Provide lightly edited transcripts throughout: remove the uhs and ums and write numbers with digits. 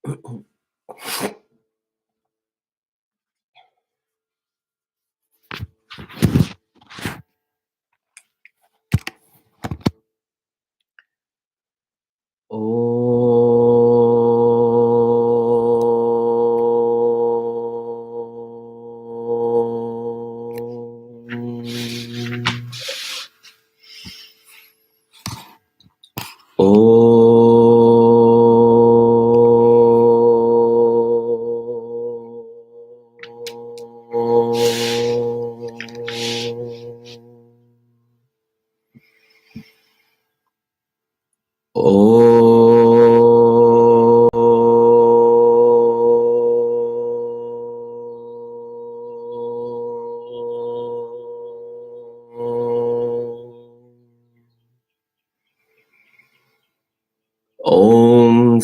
ॐ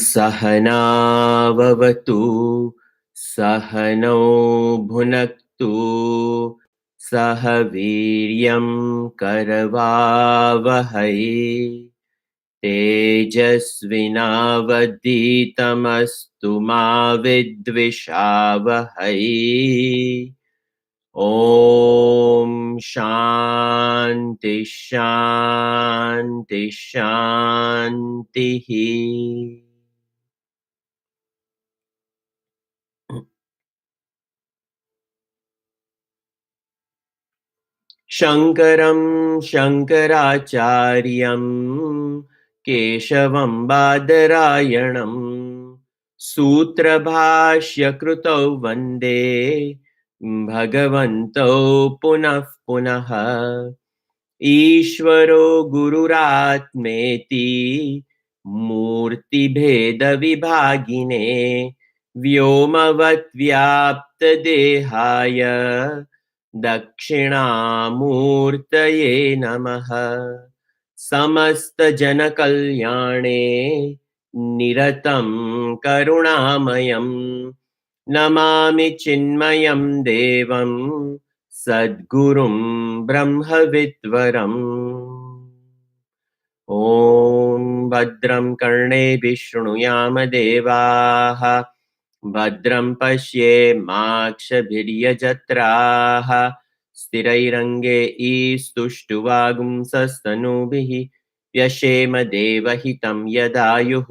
सहनाववतु सहनौ भुनक्तु सह वीर्यं करवावहै तेजस्विनावधीतमस्तु मा विद्विषावहै ॐ शान्ति शान्ति शान्तिः। शङ्करं शङ्कराचार्यं केशवं बादरायणं सूत्रभाष्यकृतौ वन्दे भगवन्तौ पुनः पुनः। ईश्वरो गुरुरात्मेति मूर्तिभेदविभागिने व्योमवद्व्याप्तदेहाय दक्षिणामूर्तये नमः। समस्तजनकल्याणे निरतं करुणामयं नमामि चिन्मयं देवं सद्गुरुं ब्रह्मविद्वरम्। ॐ भद्रं कर्णेभिः शृणुयाम देवाः भद्रं पश्येमाक्षभिर्यजत्राः स्थिरैरङ्गे ईस्तुष्टुवागुंसस्तनूभिः व्यशेम देवहितं यदायुः।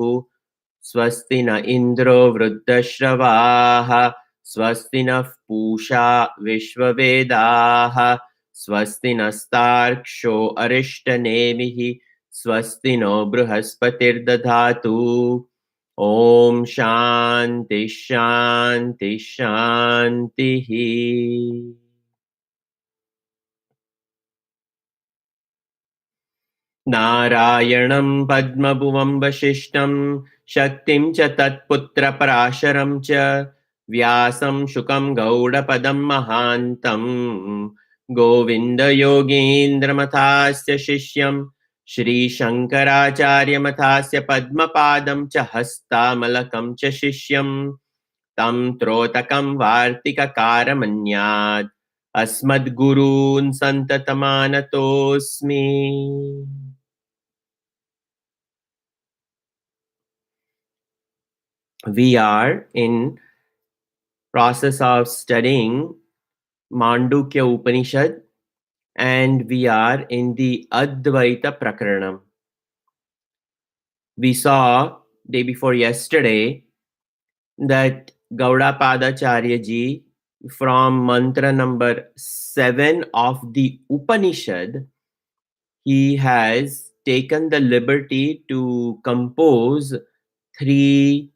स्वस्ति न इन्द्रो वृद्धश्रवाः स्वस्ति नः पूषा विश्ववेदाः स्वस्ति नस्तार्क्ष्यो अरिष्टनेमिः स्वस्ति नो बृहस्पतिर्दधातु। ॐ शान्ति शान्ति शान्तिः। नारायणं पद्मभुवं वसिष्ठं शक्तिं च तत्पुत्रपराशरं च व्यासं शुकं गौडपदं महान्तं गोविन्दयोगीन्द्रमथास्य शिष्यं श्रीशङ्कराचार्यमथास्य पद्मपादं च हस्तामलकं च शिष्यं तं त्रोटकं वार्तिककारमन्यात् अस्मद्गुरून् सन्ततमानतोऽस्मि। We are in process of studying Mandukya Upanishad and we are in the Advaita Prakaranam. We saw day before yesterday that Gaudapadacharya ji from mantra number 7 of the Upanishad, he has taken the liberty to compose 3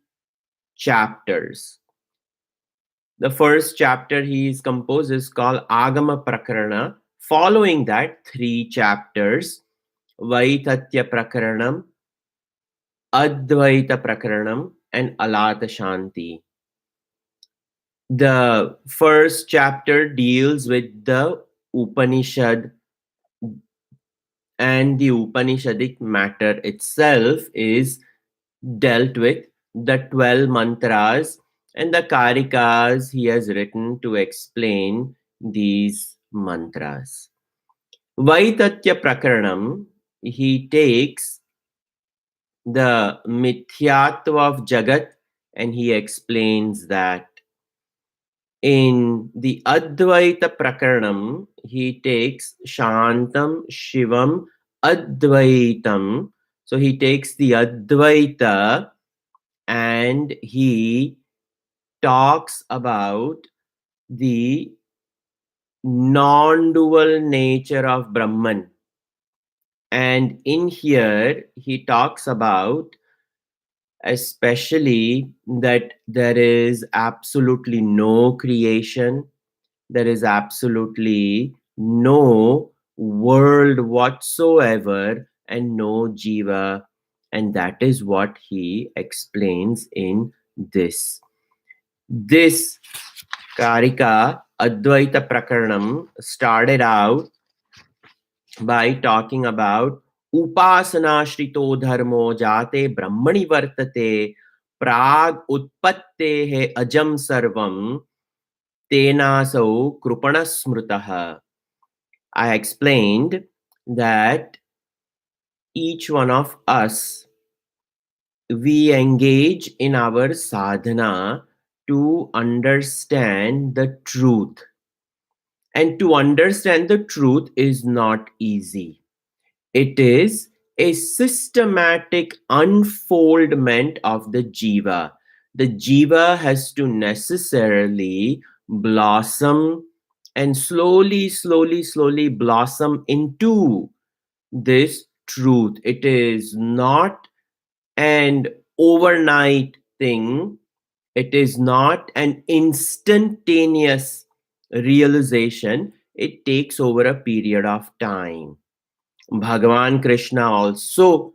chapters. The first chapter he is composed is called Agama Prakarana. Following that, 3 chapters, Vaitatya Prakaranam, Advaita Prakaranam, and Alata Shanti. The first chapter deals with the Upanishad, and the Upanishadic matter itself is dealt with the 12 mantras and the karikas he has written to explain these mantras. Vaitatya Prakaranam, he takes the mithyatva of Jagat and he explains that in the Advaita Prakaranam, he takes Shantam, Shivam, Advaitam. So he takes the Advaita and he talks about the non-dual nature of Brahman. And in here, he talks about especially that there is absolutely no creation, there is absolutely no world whatsoever, and no jiva. And that is what he explains in this. This Karika Advaita Prakaranam started out by talking about upasana shrito dharmo jate brahmani vartate prag utpattehe ajam sarvam tenasau krupana smrutaha. I explained that each one of us, we engage in our sadhana to understand the truth. And to understand the truth is not easy. It is a systematic unfoldment of the jiva. The jiva has to necessarily blossom and slowly blossom into this truth. It is not an overnight thing, it is not an instantaneous realization. It takes over a period of time. Bhagavan Krishna also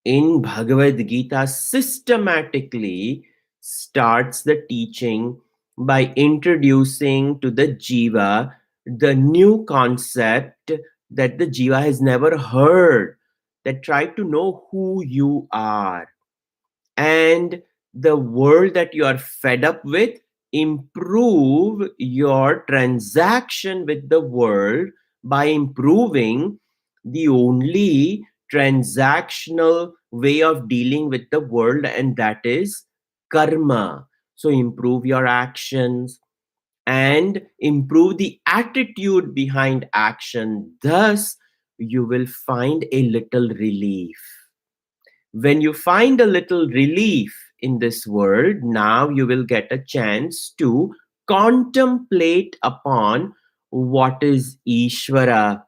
in Bhagavad Gita systematically starts the teaching by introducing to the jiva the new concept that the jiva has never heard, that try to know who you are and the world that you are fed up with. Improve your transaction with the world by improving the only transactional way of dealing with the world, and that is karma. So improve your actions and improve the attitude behind action. Thus you will find a little relief. When you find a little relief in this world, now you will get a chance to contemplate upon what is Ishvara,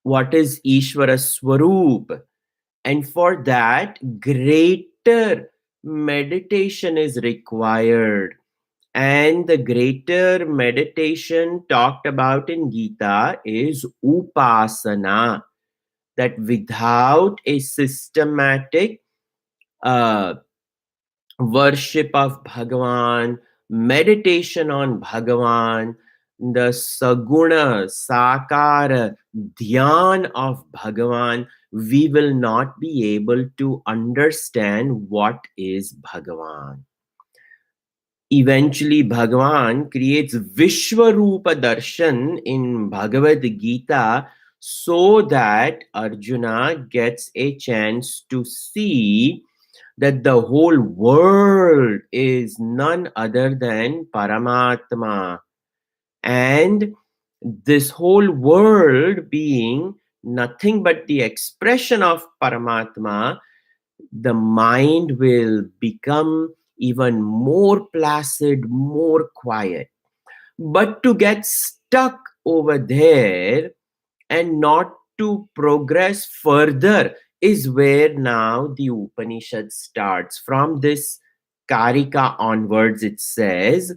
what is Ishvara Swarup. And for that, greater meditation is required. And the greater meditation talked about in Gita is Upasana, that without a systematic uh, worship of Bhagavan, meditation on Bhagavan, the Saguna, Sakara, Dhyan of Bhagavan, we will not be able to understand what is Bhagavan. Eventually, Bhagavan creates Vishwarupa Darshan in Bhagavad Gita so that Arjuna gets a chance to see that the whole world is none other than Paramatma. And this whole world being nothing but the expression of Paramatma, the mind will become even more placid, more quiet. But to get stuck over there and not to progress further is where now the Upanishad starts. From this Karika onwards, it says,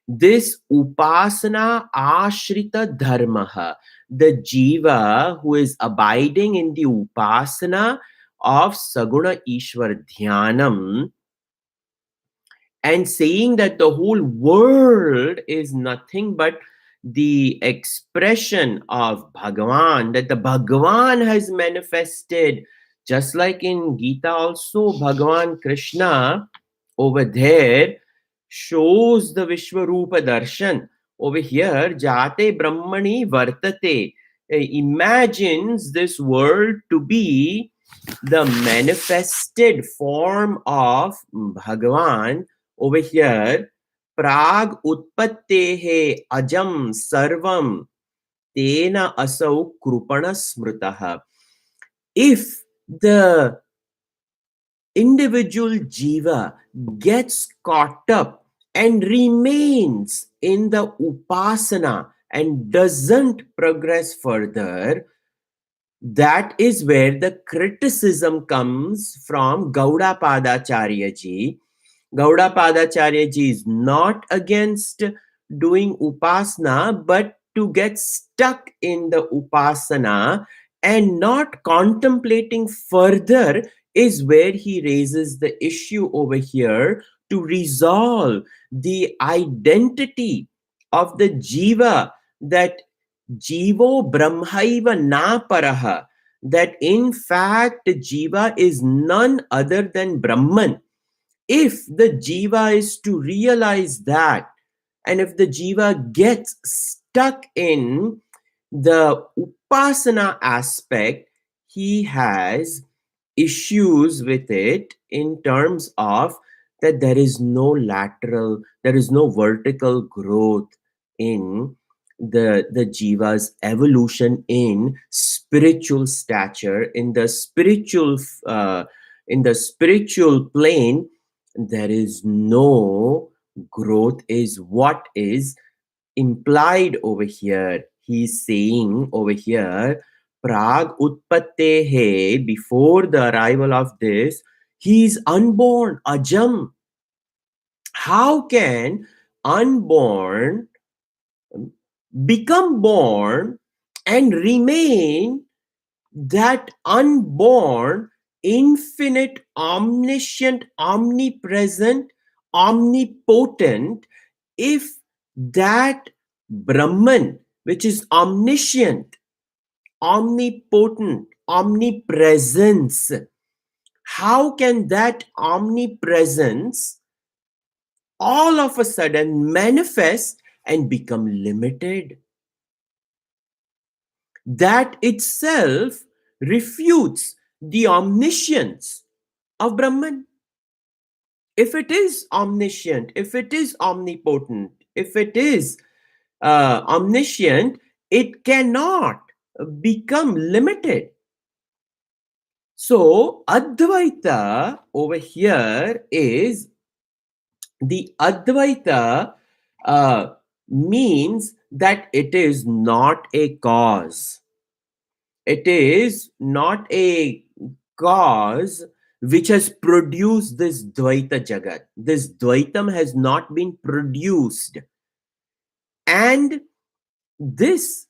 this Upasana Ashrita Dharmaha, the Jiva who is abiding in the Upasana of Saguna Ishwar Dhyanam, and saying that the whole world is nothing but the expression of Bhagavan, that the Bhagavan has manifested. Just like in Gita also, Bhagavan Krishna over there shows the Vishwarupa Darshan. Over here, Jate Brahmani Vartate, imagines this world to be the manifested form of Bhagavan over here, Prag Utpattehe Ajam Sarvam Tena Asau Krupana Smritaha. If the individual jiva gets caught up and remains in the upasana and doesn't progress further, that is where the criticism comes from Gaudapadacharya ji. Gaudapadacharya ji is not against doing upasana, but to get stuck in the upasana and not contemplating further is where he raises the issue over here to resolve the identity of the jiva, that Jivo Brahmaiva na paraha, that in fact Jiva is none other than Brahman. If the Jiva is to realize that, and if the Jiva gets stuck in the Upasana aspect, he has issues with it in terms of that there is no lateral, there is no vertical growth in the jiva's evolution in spiritual stature, in the spiritual plane. There is no growth is what is implied over here. He's saying over here, Prag Utpattehe, before the arrival of this, he's unborn, Ajam. How can unborn become born and remain that unborn, infinite, omniscient, omnipresent, omnipotent, if that Brahman, which is omniscient, omnipotent, omnipresence, how can that omnipresence all of a sudden manifest and become limited? That itself refutes the omniscience of Brahman. If it is omniscient, if it is omnipotent, if it is omniscient, it cannot become limited. So, Advaita over here is the Advaita means that it is not a cause. It is not a cause which has produced this Dvaita Jagat. This Dvaitam has not been produced. And this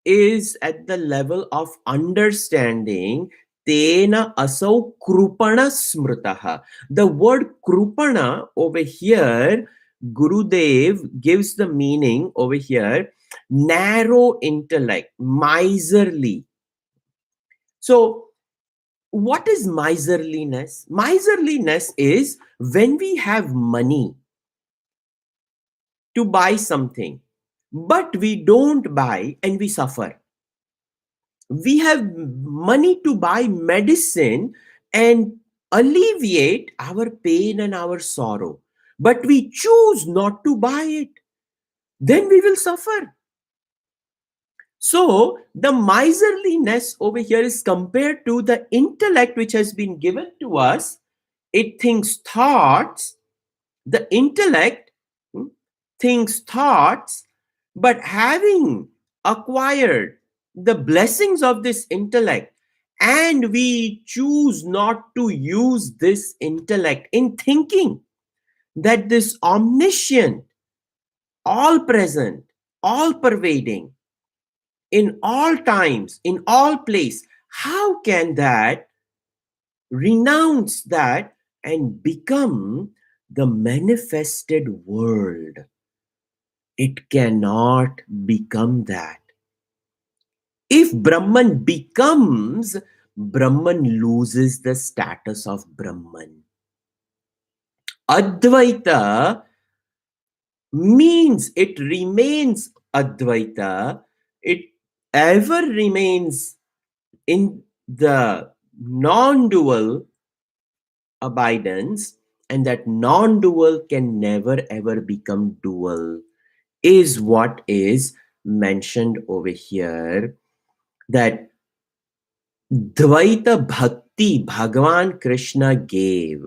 is at the level of understanding. Tena asau krupana smritaha. The word krupana over here, Gurudev gives the meaning over here, narrow intellect, miserly. So, what is miserliness? Miserliness is when we have money to buy something, but we don't buy and we suffer. We have money to buy medicine and alleviate our pain and our sorrow, but we choose not to buy it, then we will suffer. So the miserliness over here is compared to the intellect which has been given to us. It thinks thoughts, the intellect thinks thoughts, but having acquired the blessings of this intellect, and we choose not to use this intellect in thinking that this omniscient, all present, all pervading, in all times, in all place, how can that renounce that and become the manifested world? It cannot become that. If Brahman becomes, Brahman loses the status of Brahman. Advaita means it remains Advaita, it ever remains in the non dual abidance, and that non dual can never ever become dual, is what is mentioned over here. That Dvaita Bhakti Bhagavan Krishna gave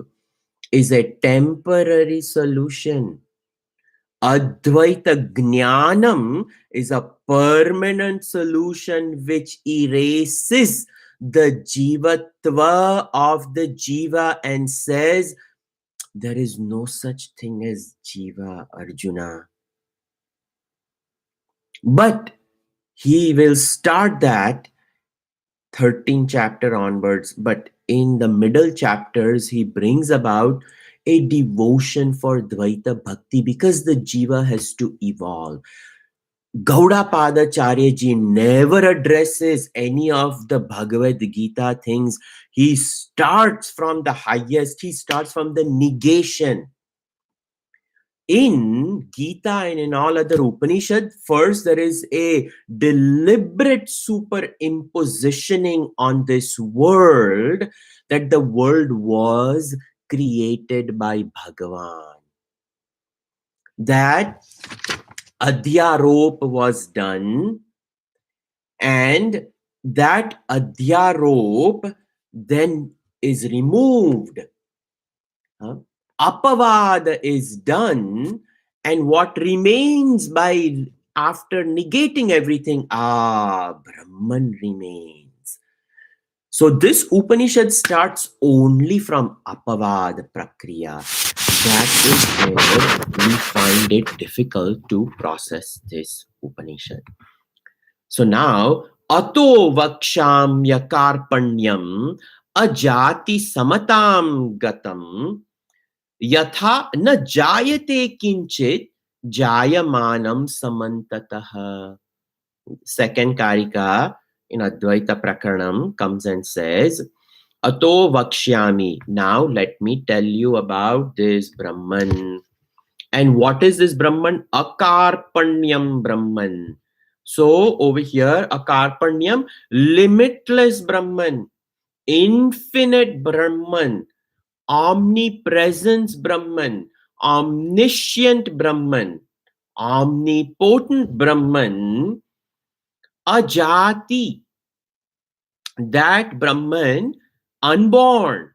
is a temporary solution. Advaita Jnanam is a permanent solution which erases the jivatva of the jiva and says there is no such thing as jiva, Arjuna. But he will start that 13th chapter onwards, but in the middle chapters he brings about a devotion for Dvaita Bhakti because the jiva has to evolve. Gaudapada Charyaji never addresses any of the Bhagavad Gita things. He starts from the highest, he starts from the negation. In Gita and in all other Upanishad, first there is a deliberate superimpositioning on this world that the world was created by Bhagavan. That Adhyarop was done, and that Adhyarop then is removed. Apavad is done, and what remains by after negating everything, Brahman remains. So this Upanishad starts only from Apavad Prakriya. That is where we find it difficult to process this Upanishad. So now, Ato Vakshamya Karpanyam Ajati Samatam Gatam Yatha na jayate kinchit jayamanam samantatah. Second Karika in Advaita Prakaranam comes and says, Ato Vakshyami. Now let me tell you about this Brahman. And what is this Brahman? Akarpanyam Brahman. So over here, Akarpanyam, limitless Brahman, infinite Brahman, omnipresence Brahman, omniscient Brahman, omnipotent Brahman, ajati, that Brahman, unborn,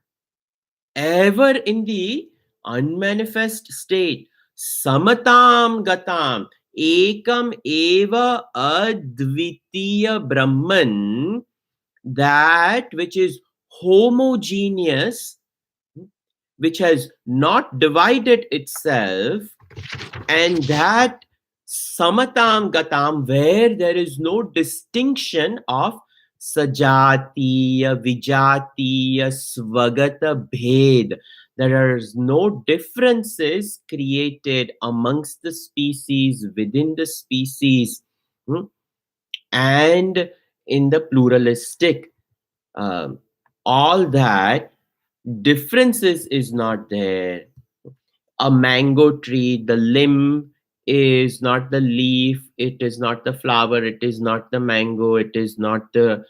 ever in the unmanifest state, samatam gatam, ekam eva advitiya Brahman, that which is homogeneous, which has not divided itself, and that samatam gatam, where there is no distinction of sajatiya, vijatiya, svagata bhed. There is no differences created amongst the species, within the species, and in the pluralistic. All that differences is not there. A mango tree, the limb is not the leaf, it is not the flower, it is not the mango, it is not the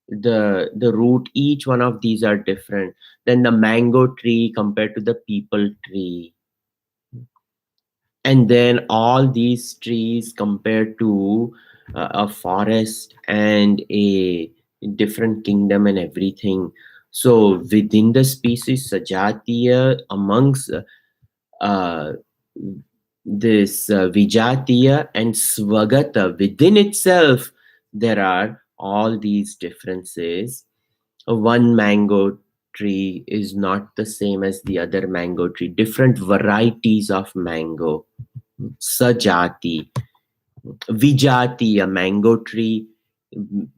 root. Each one of these are different. Then the mango tree compared to the people tree, and then all these trees compared to a forest and a different kingdom and everything. So within the species sajatiya, amongst uh, this vijatiya and svagata, within itself there are all these differences. One mango tree is not the same as the other mango tree, different varieties of mango. Sajati, vijati, a mango tree,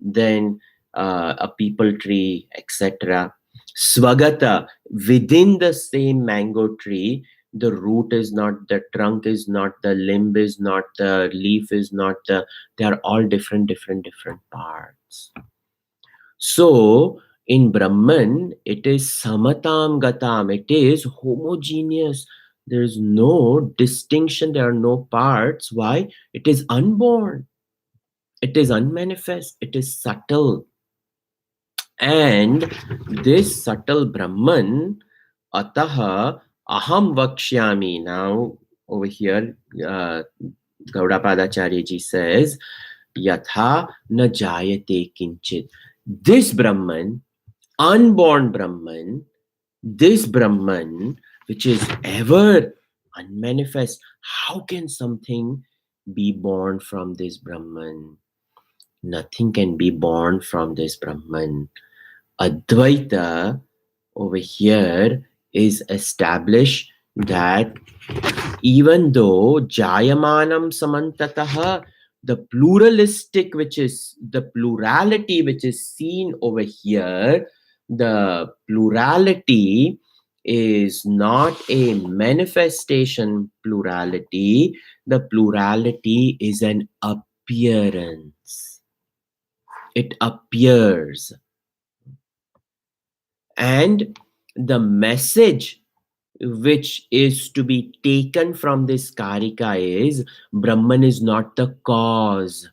then a people tree, etc. Swagata, within the same mango tree, the root is not, the trunk is not, the limb is not, the leaf is not, they are all different parts. So in Brahman, it is samatam gatam, it is homogeneous. There is no distinction, there are no parts. Why? It is unborn, it is unmanifest, it is subtle. And this subtle Brahman, ataha aham vakshyami. Now, over here, uh, Gaudapadacharya ji says, yatha na jayate kinchit. This Brahman, unborn Brahman, this Brahman, which is ever unmanifest, how can something be born from this Brahman? Nothing can be born from this Brahman. Advaita over here is established that even though Jayamanam Samantataha, the pluralistic, which is the plurality which is seen over here, the plurality is not a manifestation plurality, the plurality is an appearance. It appears. And the message which is to be taken from this karika is Brahman is not the cause.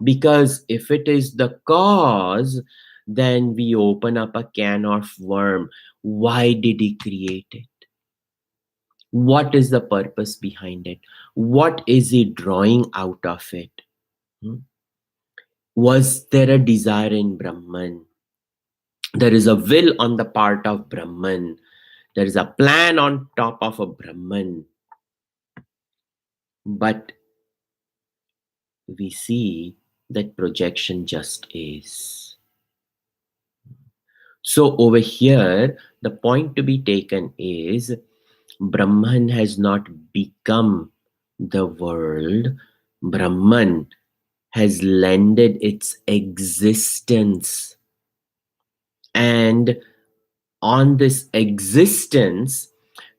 Because if it is the cause, then we open up a can of worm. Why did he create it? What is the purpose behind it? What is he drawing out of it? Was there a desire in Brahman? There is a will on the part of Brahman. There is a plan on top of a Brahman. But we see that projection just is. So over here, the point to be taken is Brahman has not become the world. Brahman has lended its existence. And on this existence,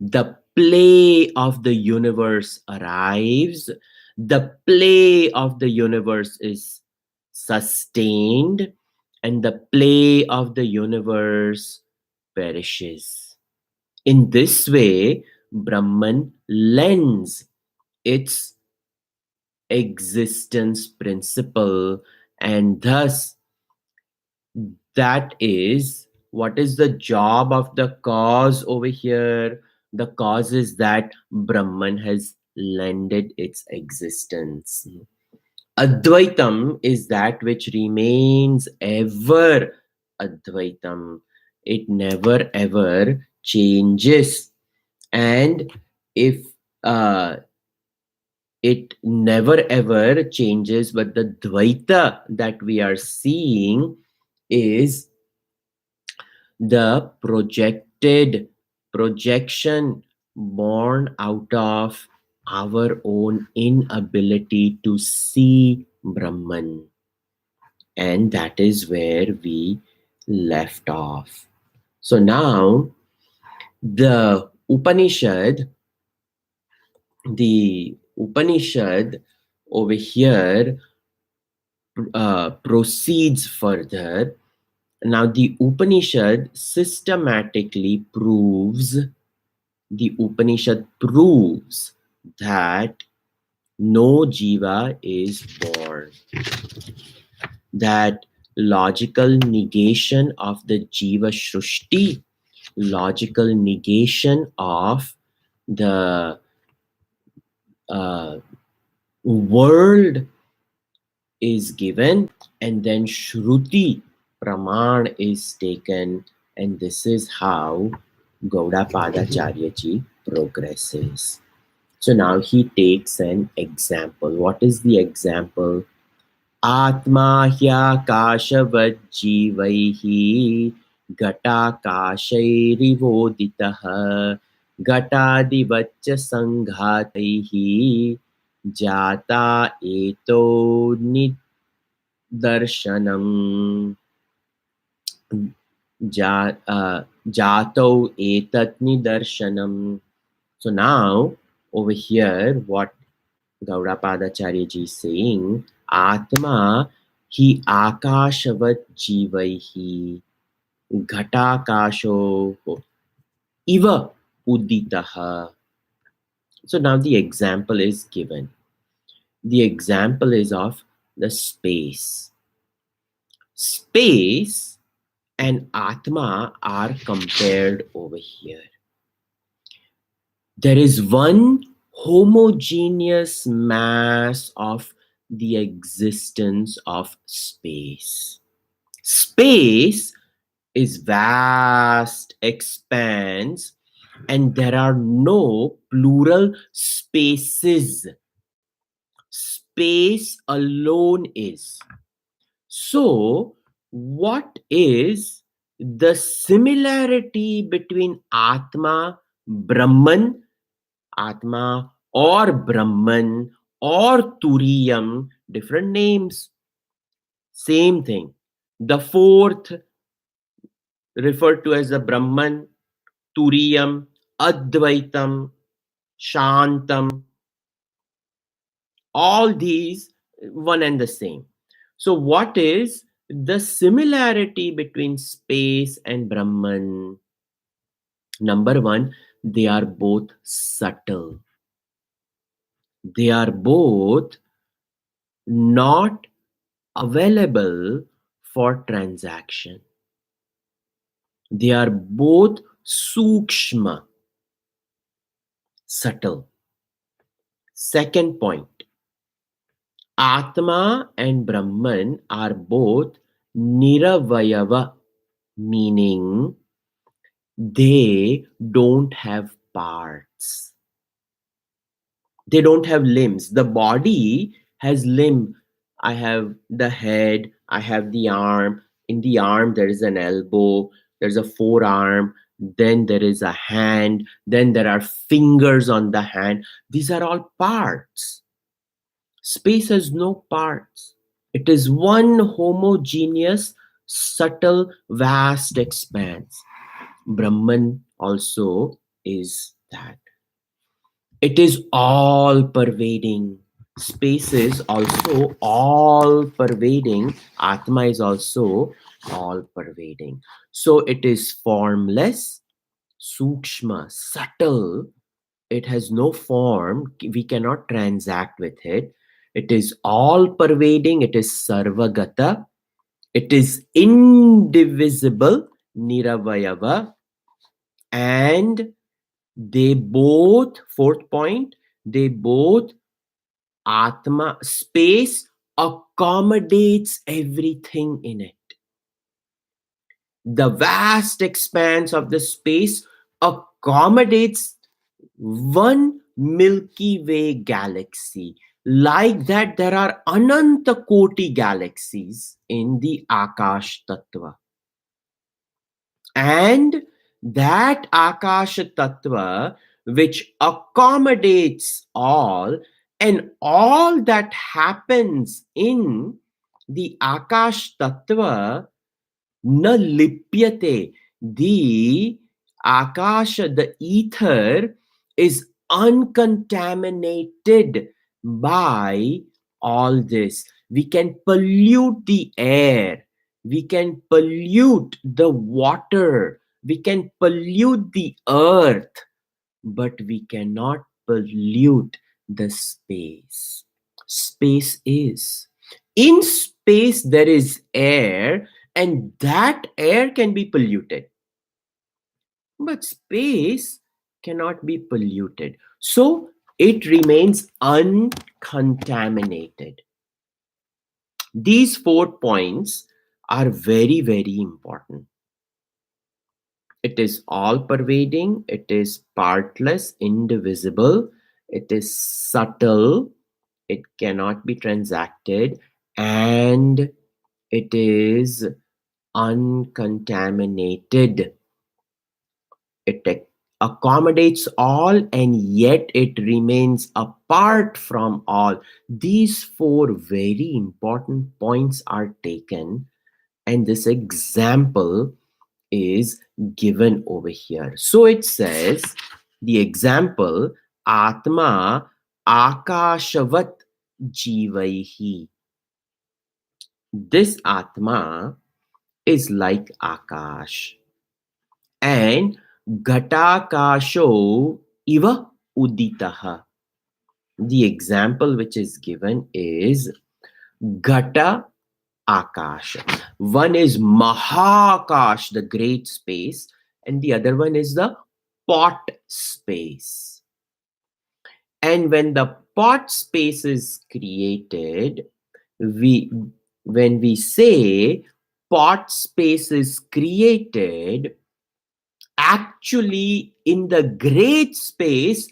the play of the universe arrives. The play of the universe is sustained, and the play of the universe perishes. In this way, Brahman lends its existence principle, and thus that is what is the job of the cause over here. The cause is that Brahman has lended its existence. Advaitam is that which remains ever Advaitam. It never ever changes. And if it never ever changes, but the Dvaita that we are seeing is the projected projection born out of our own inability to see Brahman. And that is where we left off. So now the Upanishad over here proceeds further. Now the Upanishad systematically proves, the Upanishad proves that no jiva is born. That logical negation of the jiva shrushti, logical negation of the world is given, and then shruti praman is taken, and this is how Gaudapadacharya ji progresses. So now he takes an example. What is the example? Atma ह्याकाशवज् जीवैः घटाकाशैरिवोदितः घटादिवच्च सङ्घातैः जाता एतो निदर्शनम् jato etat nidarshanam. So now over here, what Gaudapadacharya ji is saying, Atma hi akashavat jivaihi ghatakasho iva uditaha. So now the example is given. The example is of the space. Space and Atma are compared over here. There is one homogeneous mass of the existence of space. Space is vast expanse, and there are no plural spaces. Space alone is. So, what is the similarity between Atma, Brahman, Atma or Brahman or Turiyam? Different names, same thing. The fourth referred to as the Brahman, Turiyam, Advaitam, Shantam, all these one and the same. So, what is the similarity between space and Brahman? Number one, they are both subtle. They are both not available for transaction. They are both sukshma, subtle. Second point, Atma and Brahman are both niravayava, meaning they don't have parts. They don't have limbs. The body has limb. I have the head, I have the arm. In the arm, there is an elbow, there's a forearm, then there is a hand, then there are fingers on the hand. These are all parts. Space has no parts. It is one homogeneous, subtle, vast expanse. Brahman also is that. It is all pervading. Space is also all pervading. Atma is also all pervading. So it is formless, sukshma, subtle. It has no form. We cannot transact with it. It is all pervading. It is sarvagata. It is indivisible, niravayava. And they both, fourth point, they both, Atma, space accommodates everything in it. The vast expanse of the space accommodates one Milky Way galaxy. Like that, there are Ananta Koti galaxies in the Akash Tattva. And that Akash Tattva, which accommodates all, and all that happens in the Akash Tattva, na lipyate, the Akasha, the ether, is uncontaminated by all this. We can pollute the air, we can pollute the water, we can pollute the earth, but we cannot pollute the space. Space is. In space, there is air, and that air can be polluted. But space cannot be polluted. So it remains uncontaminated. These 4 points are very, very important. It is all pervading, it is partless, indivisible, it is subtle, it cannot be transacted, and it is uncontaminated. It accommodates all, and yet it remains apart from all. These 4 very important points are taken, and this example is given over here. So it says, the example, Atma Akashavat Jivaihi. This Atma is like Akash, and Ghatakasho iva uditaha. The example which is given is Ghata Akash. One is Mahakash, the great space, and the other one is the pot space. And when the pot space is created, we when we say pot space is created, actually in the great space,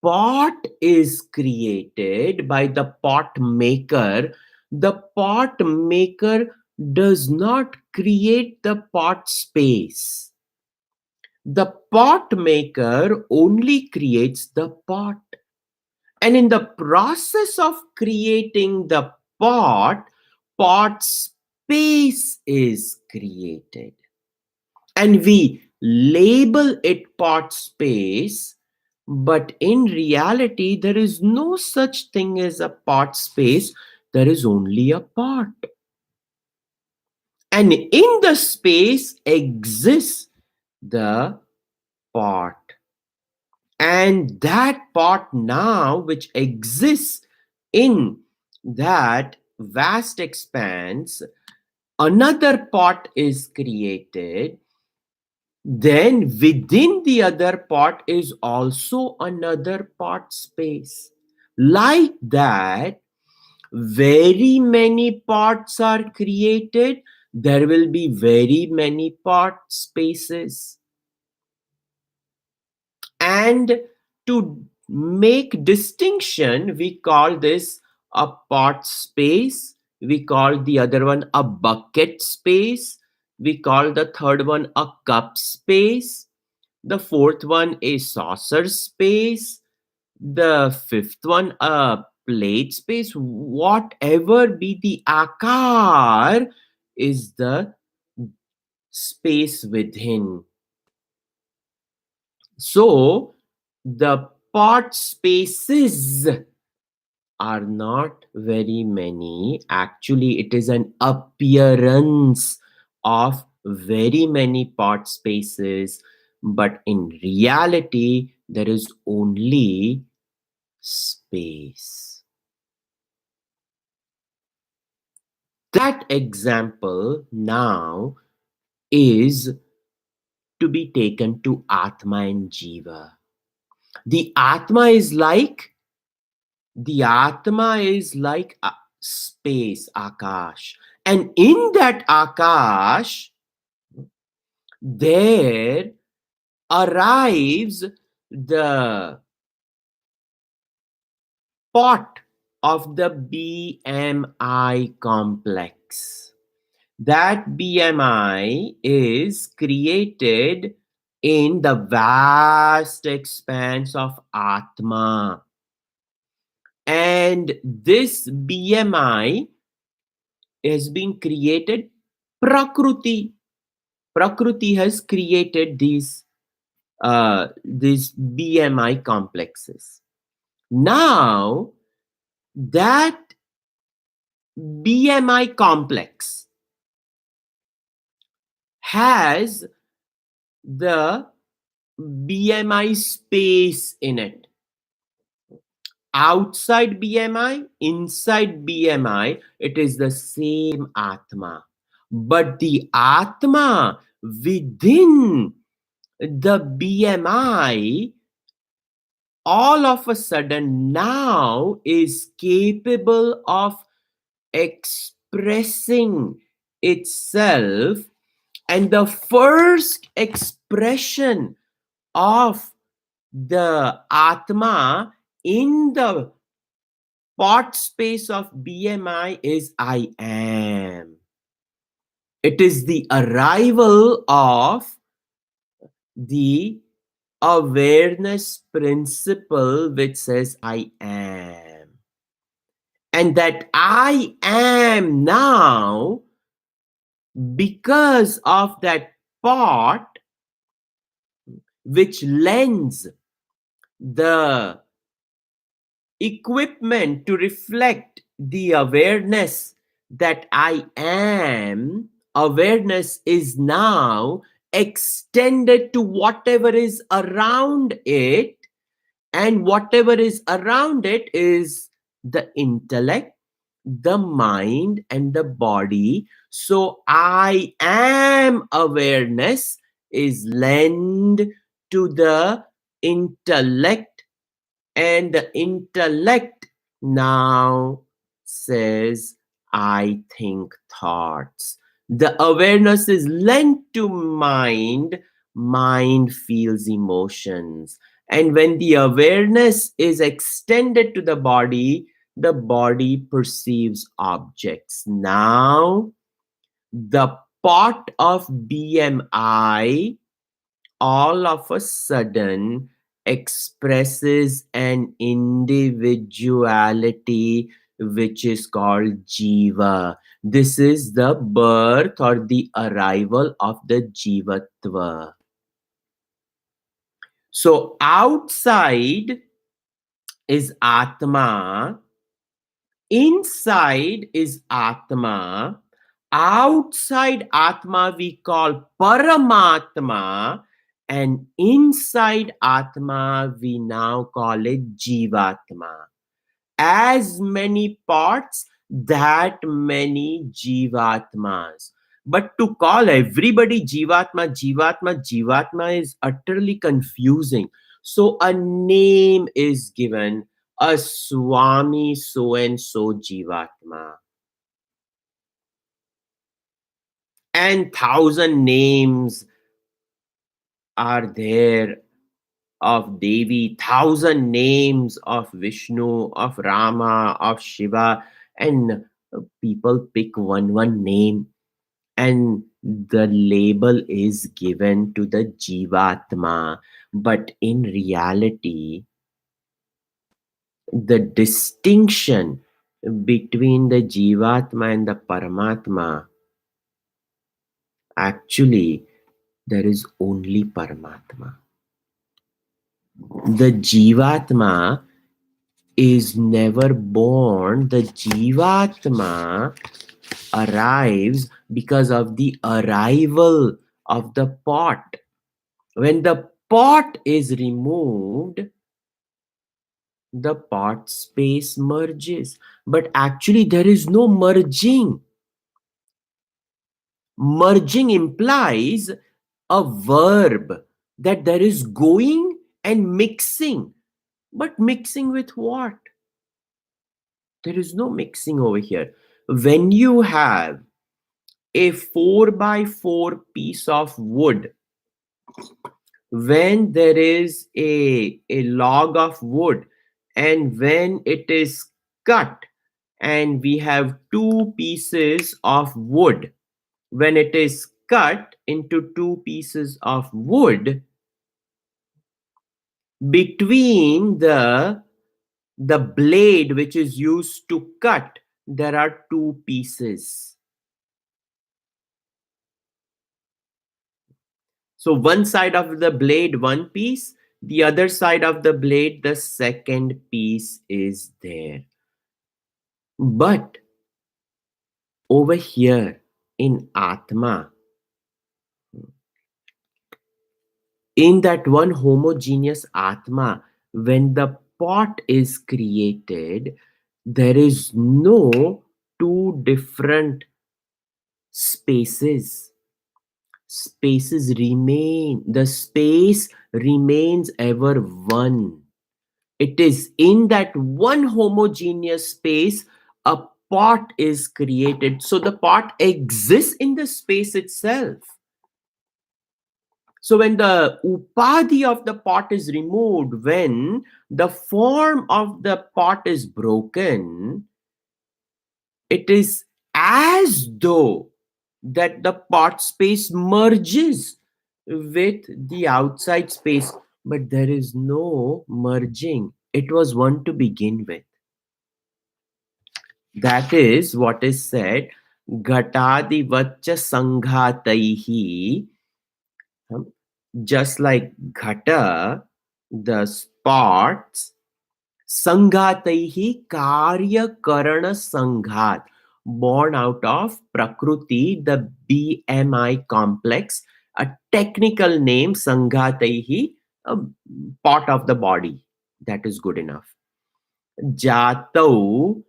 pot is created by the pot maker. The pot maker does not create the pot space. The pot maker only creates the pot. And in the process of creating the pot, pot space is created. And we label it pot space, but in reality, there is no such thing as a pot space. There is only a pot. And in the space exists the pot. And that pot now, which exists in that vast expanse, another pot is created. Then within the other pot is also another pot space. Like that, very many pots are created. There will be very many pot spaces. And to make distinction, we call this a pot space. We call the other one a bucket space. We call the third one a cup space. The fourth one a saucer space. The fifth one a plate space. Whatever be the akar is the space within. So the pot spaces are not very many. Actually, it is an appearance of very many pot spaces, but in reality, there is only space. That example now is to be taken to Atma and Jiva. The Atma is like space, Akash. And in that Akash, there arrives the pot of the BMI complex. That BMI is created in the vast expanse of Atma. And this BMI has been created. Prakriti. Prakriti has created these BMI complexes. Now, that BMI complex has the BMI space in it. Outside BMI, inside BMI, it is the same Atma. But the Atma within the BMI all of a sudden now is capable of expressing itself, and the first expression of the Atma in the pot space of BMI is I am. It is the arrival of the awareness principle which says I am. And that I am now, because of that pot which lends the equipment to reflect the awareness that I am, awareness is now extended to whatever is around it, and whatever is around it is the intellect, the mind and the body. So I am awareness is lent to the intellect, and the intellect now says, I think thoughts. The awareness is lent to mind, mind feels emotions. And when the awareness is extended to the body perceives objects. Now, the pot of BMI all of a sudden expresses an individuality which is called jiva. This is the birth or the arrival of the jivatva. So outside is atma, inside is atma. Outside Atma we call Paramatma, and inside Atma we now call it Jivatma. As many parts, that many Jivatmas. But to call everybody Jivatma, Jivatma, Jivatma is utterly confusing. So a name is given, a Swami so and so Jivatma, and thousand names are there of Devi, thousand names of Vishnu, of Rama, of Shiva, and people pick one name, and the label is given to the Jivatma. But in reality, the distinction between the Jivatma and the Paramatma, actually, there is only Paramatma. The Jivatma is never born. The Jivatma arrives because of the arrival of the pot. When the pot is removed, the pot space merges. But actually, there is no merging. Merging implies a verb, that there is going and mixing. But mixing with what? There is no mixing over here. When you have a 4 by 4 piece of wood, when there is a log of wood, and when it is cut, and we have two pieces of wood, when it is cut into two pieces of wood, between the blade which is used to cut, there are two pieces. So one side of the blade, one piece, the other side of the blade, the second piece is there. But over here in Atma, in that one homogeneous Atma, when the pot is created, there is no two different spaces. Spaces remain, the space remains ever one. It is in that one homogeneous space a pot is created. So the pot exists in the space itself. So when the upadhi of the pot is removed, when the form of the pot is broken, it is as though that the pot space merges with the outside space, but there is no merging. It was one to begin with. That is what is said, Ghatadivacha Sanghataihi. Just like Ghata, the spots, Sanghataihi Karya Karana Sanghat, born out of Prakriti, the BMI complex, a technical name, Sanghataihi, a part of the body. That is good enough. Jatau,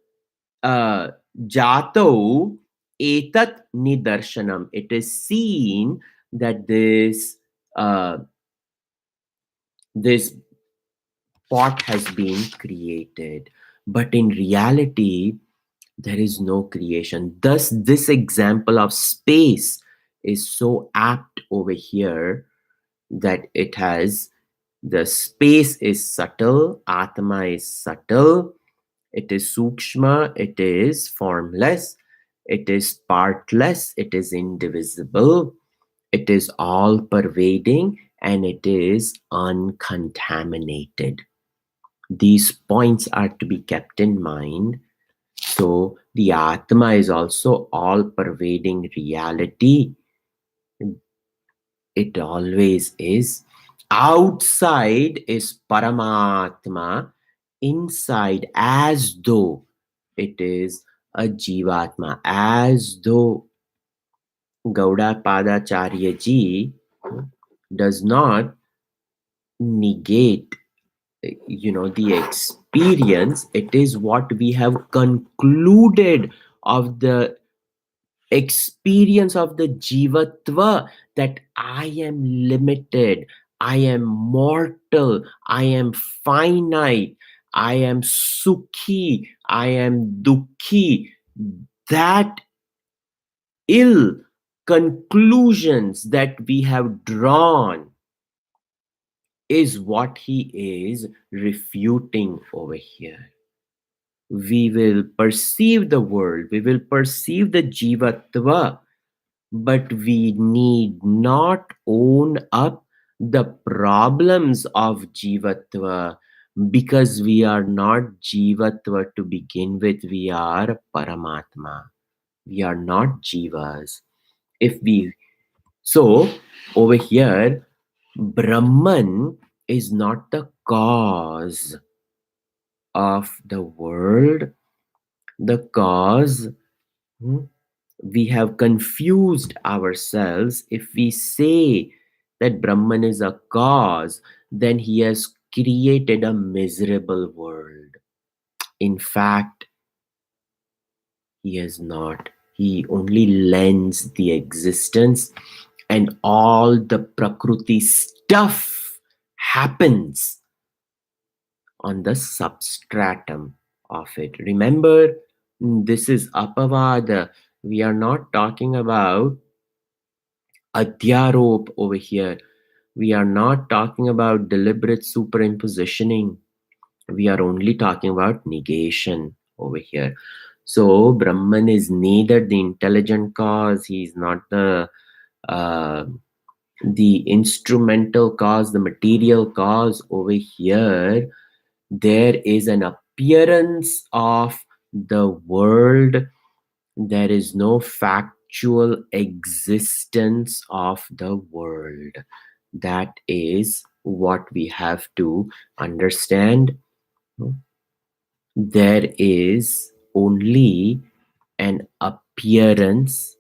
Jato etat nidarshanam. It is seen that this pot has been created, but in reality, there is no creation. Thus, this example of space is so apt over here that it has the space is subtle, Atma is subtle, it is sukshma, it is formless, it is partless, it is indivisible, it is all pervading, and it is uncontaminated. These points are to be kept in mind. So, the Atma is also all pervading reality. It always is. Outside is Paramatma, inside, as though it is a Jivatma, as though Gauda Padacharya ji does not negate the experience. It is what we have concluded of the experience of the jivatva, that I am limited, I am mortal, I am finite, I am sukhi, I am dukhi. That ill conclusions that we have drawn is what he is refuting over here. We will perceive the world, we will perceive the jivatva, but we need not own up the problems of jivatva, because we are not jivatva to begin with, we are paramatma, we are not jivas. If we so over here, Brahman is not the cause of the world. The cause, we have confused ourselves. If we say that Brahman is a cause, then he has created a miserable world. In fact, he has not. He only lends the existence, and all the Prakriti stuff happens on the substratum of it. Remember, this is Apavada. We are not talking about Adhyarop over here. We are not talking about deliberate superimpositioning. We are only talking about negation over here. So, Brahman is neither the intelligent cause, he is not uh, the instrumental cause, the material cause over here. There is an appearance of the world, there is no factual existence of the world. That is what we have to understand. There is only an appearance.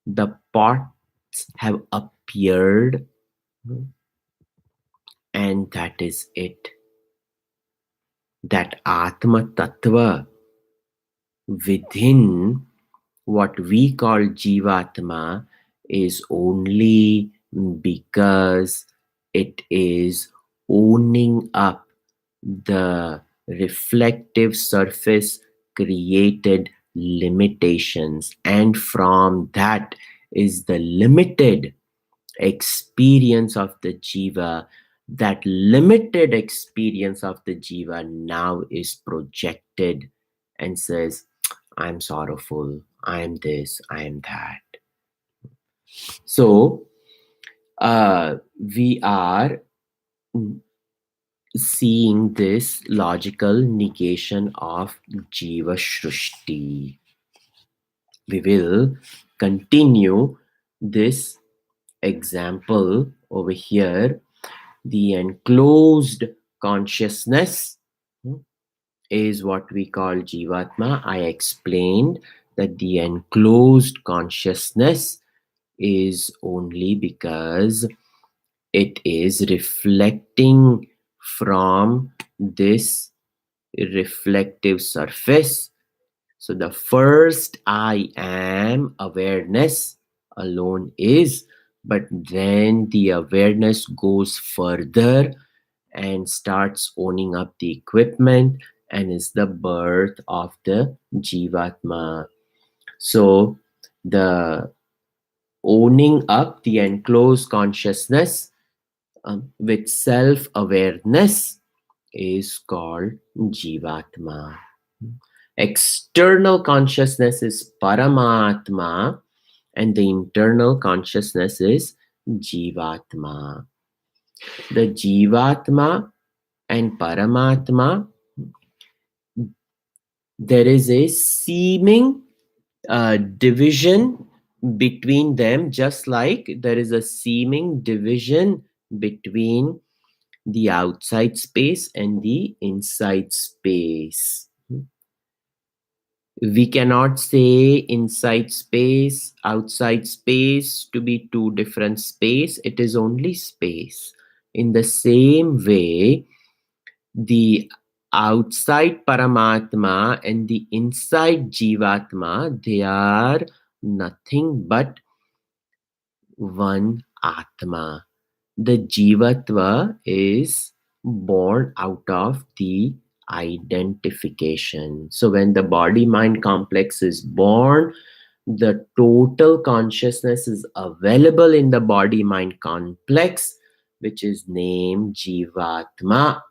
The pots have appeared, and that is it. That Atma Tattva within what we call Jivatma is only because it is owning up the reflective surface created limitations, and from that is the limited experience of the jiva. That limited experience of the jiva now is projected and says, I'm sorrowful, I'm this, I'm that. So we are seeing this logical negation of jiva shrushti. We will continue this example over here. The enclosed consciousness is what we call Jivatma. I explained that the enclosed consciousness is only because it is reflecting from this reflective surface, So the first I am awareness alone is, but then the awareness goes further and starts owning up the equipment and is the birth of the Jivatma. So the owning up the enclosed consciousness with self awareness is called Jivatma. External consciousness is Paramatma, and the internal consciousness is Jivatma. The Jivatma and Paramatma, there is a seeming division between them, just like there is a seeming division between the outside space and the inside space. We cannot say inside space, outside space to be two different space. It is only space. In the same way, the outside Paramatma and the inside Jivatma, they are nothing but one Atma. The Jivatva is born out of the identification. So when the body mind complex is born, the total consciousness is available in the body mind complex, which is named Jivatma.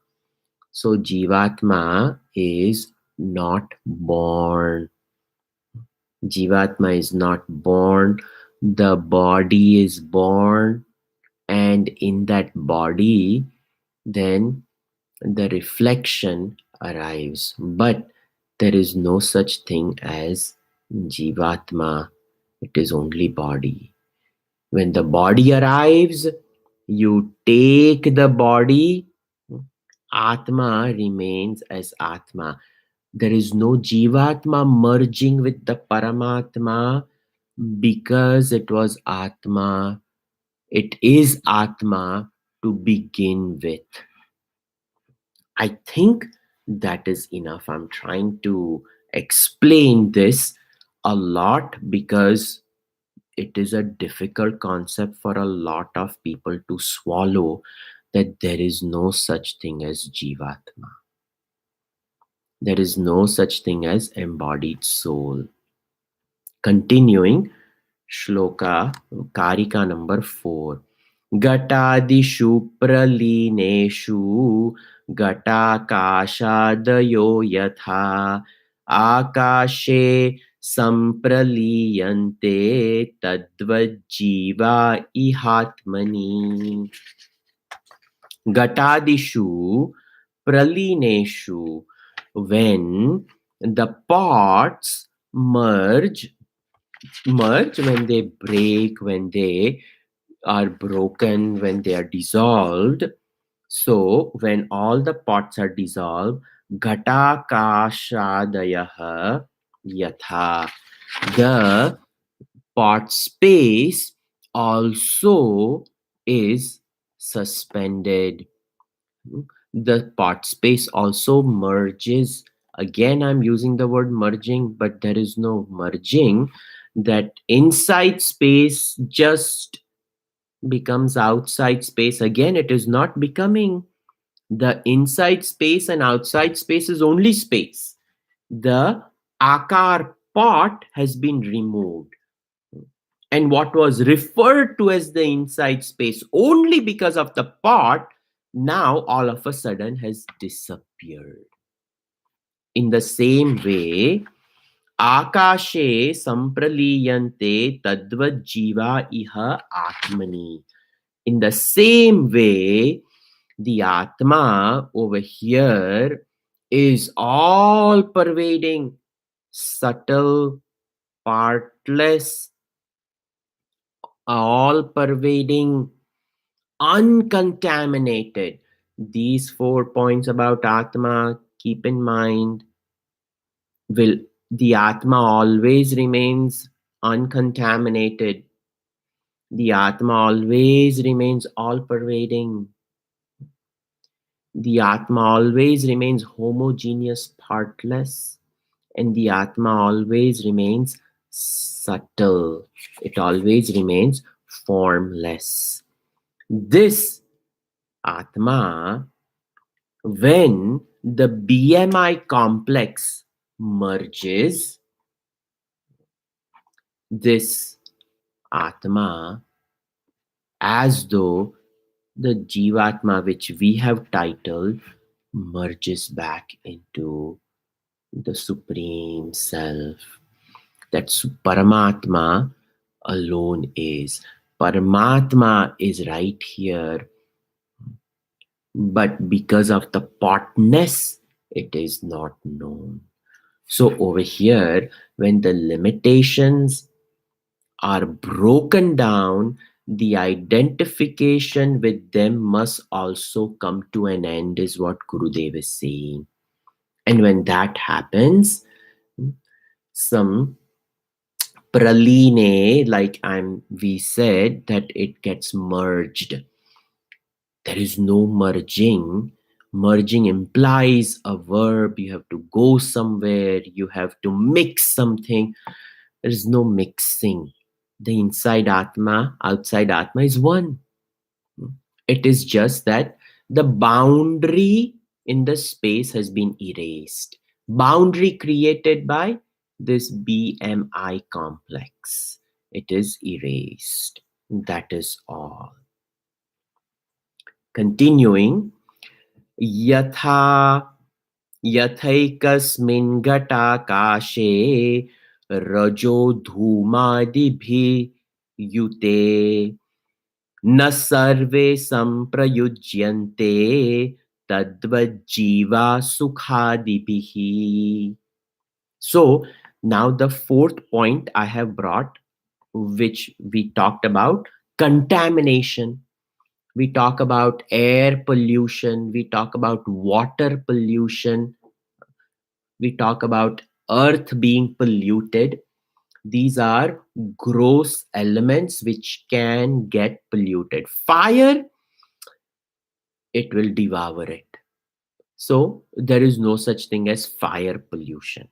So Jivatma is not born. Jivatma is not born. The body is born, and in that body, then the reflection arrives. But there is no such thing as Jivatma. It is only body. When the body arrives, you take the body, Atma remains as Atma. There is no Jivatma merging with the Paramatma because it was Atma. It is Atma to begin with. I think that is enough. I'm trying to explain this a lot because it is a difficult concept for a lot of people to swallow, that there is no such thing as Jivatma. There is no such thing as embodied soul. Continuing, Shloka, Karika number 4. Gatadishu pralineshu gatakashadayo yatha akashe sampraliyante tadvajiva ihatmani. Gatadishu pralineshu, when the parts merge, when they break, when they are broken, when they are dissolved. So when all the parts are dissolved, ghatakashadayaha yatha, the part space also is suspended. The part space also merges. Again, I'm using the word merging, but there is no merging. That inside space just becomes outside space. Again, it is not becoming. The inside space and outside space is only space. The akar part has been removed. And what was referred to as the inside space only because of the part, now all of a sudden has disappeared. In the same way, akashe sampraliyante tadvad jiva iha atmani. In the same way, the Atma over here is all pervading, subtle, partless, all pervading, uncontaminated. These 4 points about Atma, keep in mind, will the Atma always remains uncontaminated. The Atma always remains all pervading. The Atma always remains homogeneous, partless, and the Atma always remains subtle. It always remains formless. This Atma, when the BMI complex merges, this Atma, as though the Jivatma, which we have titled, merges back into the Supreme Self. That Paramatma alone is. Paramatma is right here, but because of the partness, it is not known. So over here, when the limitations are broken down, the identification with them must also come to an end, is what Gurudev is saying. And when that happens, some praline, like we said, that it gets merged. There is no merging. Merging implies a verb. You have to go somewhere, you have to mix something. There is no mixing. The inside Atma, outside Atma is one. It is just that the boundary in the space has been erased. Boundary created by this BMI complex. It is erased. That is all. Continuing, yatha यथैकस्मिन् घटाकाशे रजो धूमादिभिः युते न सर्वे संप्रयुज्यन्ते तद्वज्जीवा सुखादिभिः. So now the fourth point I have brought, which we talked about, contamination. We talk about air pollution, we talk about water pollution, we talk about earth being polluted. These are gross elements which can get polluted. Fire, it will devour it. So there is no such thing as fire pollution.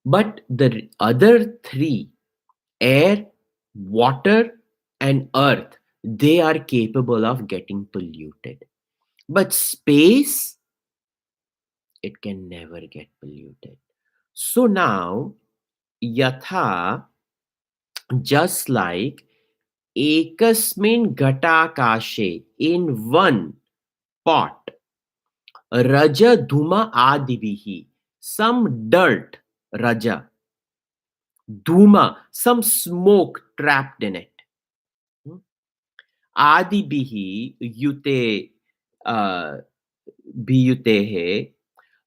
But the other three, air, water, and earth, they are capable of getting polluted. But space, it can never get polluted. So now, yatha, just like ekasmin ghatakashe, in one pot, raja dhuma adivihi, some dirt, raja, dhuma, some smoke trapped in it. Adibihi yute biyutehe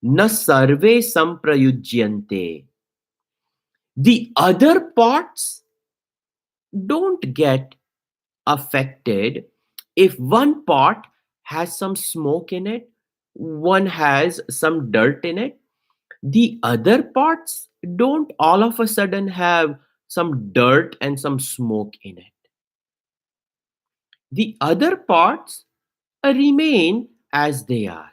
na sarve samprayujyante. The other pots don't get affected if one pot has some smoke in it, one has some dirt in it. The other pots don't all of a sudden have some dirt and some smoke in it. The other pots remain as they are.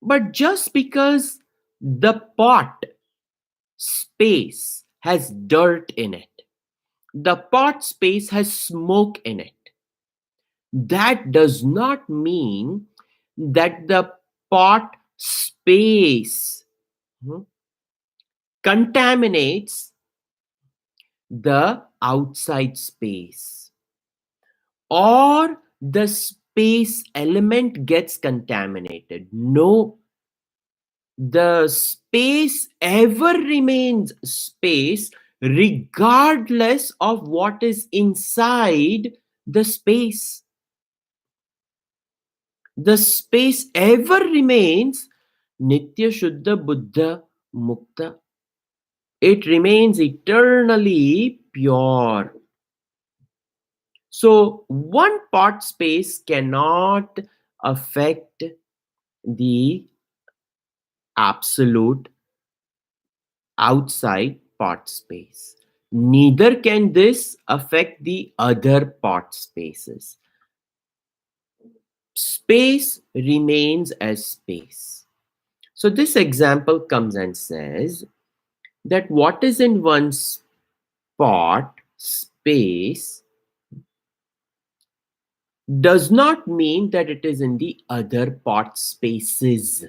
But just because the pot space has dirt in it, the pot space has smoke in it, that does not mean that the pot space contaminates the outside space, or the space element gets contaminated. No, the space ever remains space regardless of what is inside the space. The space ever remains Nitya Shuddha Buddha Mukta. It remains eternally pure. So one pot space cannot affect the absolute outside pot space. Neither can this affect the other pot spaces. Space remains as space. So this example comes and says that what is in one spot, space, does not mean that it is in the other pot spaces.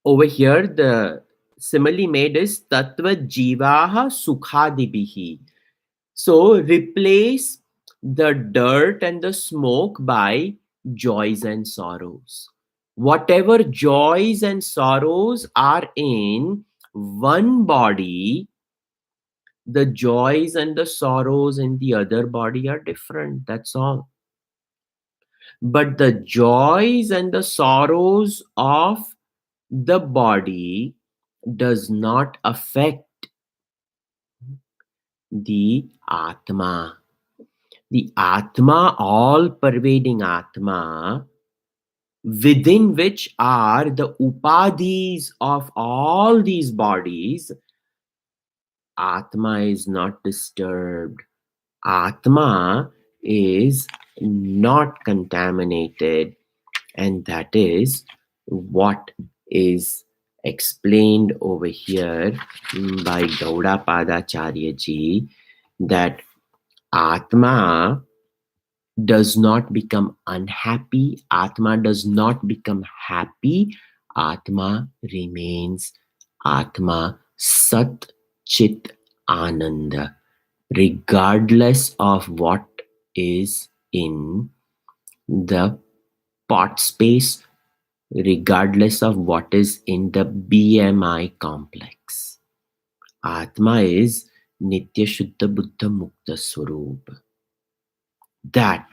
Over here, the simile made is tattva jivaha sukhadibihi. So replace the dirt and the smoke by joys and sorrows. Whatever joys and sorrows are in one body, the joys and the sorrows in the other body are different. That's all. But the joys and the sorrows of the body does not affect the Atma. The Atma, all pervading Atma, within which are the upadhis of all these bodies, Atma is not disturbed. Atma is not contaminated, and that is what is explained over here by Gaudapada Acharya ji, that Atma does not become unhappy, Atma does not become happy, Atma remains Atma Sat Chit Ananda, regardless of what is in the pot space, regardless of what is in the BMI complex. Atma is Nitya Shuddha Buddha Mukta Swarup. That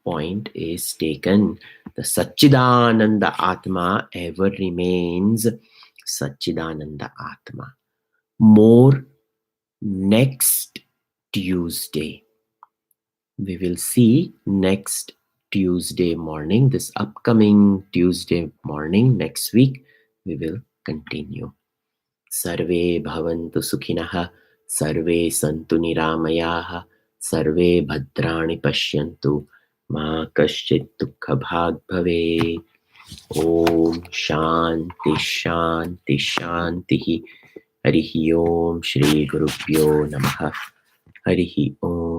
point is taken. The Satchidananda Atma ever remains Satchidananda Atma. More next Tuesday. We will see next Tuesday morning, this upcoming Tuesday morning, next week, we will continue. Sarve bhavantu sukhinah, sarve santu niramayaha, sarve bhadrani pashyantu, ma kaschit dukha bhag bhave. Om Shanti Shanti Shanti. Harihi Om Shri Gurubhyo Namaha. Harihi Om.